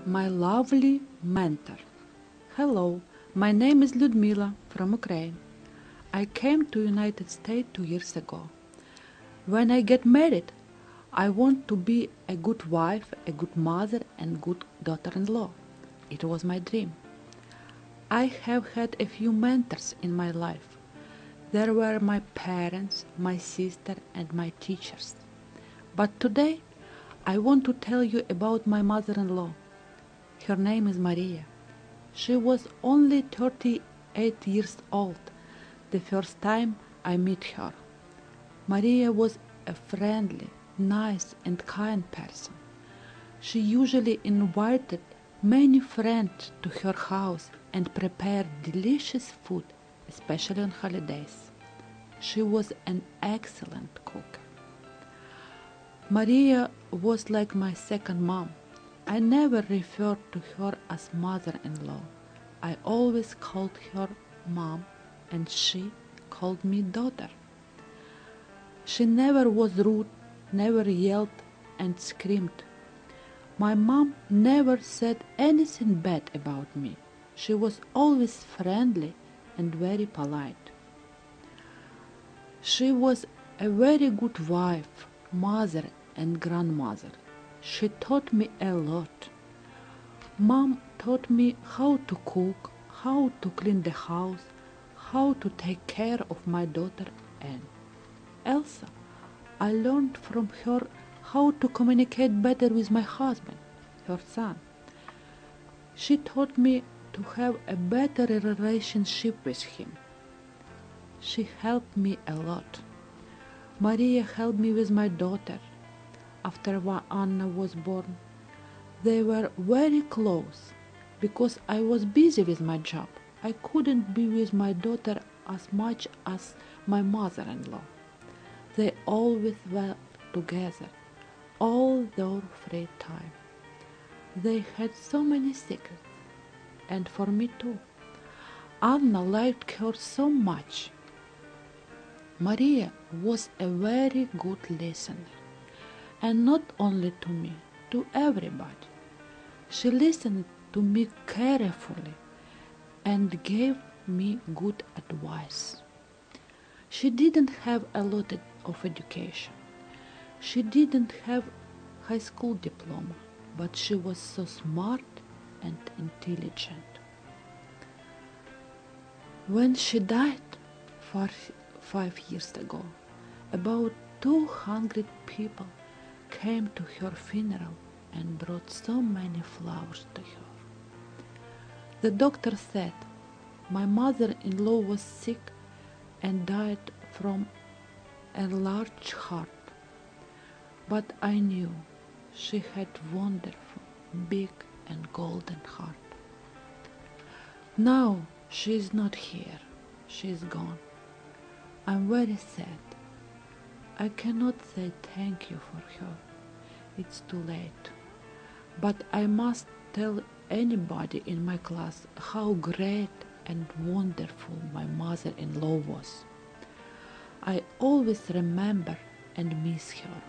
My lovely mentor. Hello, my name is Lyudmila from Ukraine. I came to United States 2 years ago. When I get married, I want to be a good wife, a good mother and good daughter-in-law. It was my dream. I have had a few mentors in my life. There were my parents, my sister and my teachers. But today, I want to tell you about my mother-in-law. Her name is Maria. She was only 38 years old the first time I met her. Maria was a friendly, nice and kind person. She usually invited many friends to her house and prepared delicious food, especially on holidays. She was an excellent cook. Maria was like my second mom. I never referred to her as mother-in-law. I always called her mom and she called me daughter. She never was rude, never yelled and screamed. My mom never said anything bad about me. She was always friendly and very polite. She was a very good wife, mother and grandmother. She taught me a lot. Mom taught me how to cook, how to clean the house, how to take care of my daughter Anne. Elsa, I learned from her how to communicate better with my husband, her son. She taught me to have a better relationship with him. She helped me a lot. Maria helped me with my daughter. After Anna was born, they were very close because I was busy with my job. I couldn't be with my daughter as much as my mother-in-law. They always were together, all their free time. They had so many secrets, and for me too. Anna liked her so much. Maria was a very good listener. And not only to me, to everybody. She listened to me carefully and gave me good advice. She didn't have a lot of education. She didn't have high school diploma, but she was so smart and intelligent. When she died 5 years ago, about 200 people came to her funeral and brought so many flowers to her. The doctor said my mother-in-law was sick and died from a large heart, but I knew she had wonderful, big and golden heart. Now she is not here, she is gone. I'm very sad. I cannot say thank you for her. It's too late. But I must tell anybody in my class how great and wonderful my mother-in-law was. I always remember and miss her.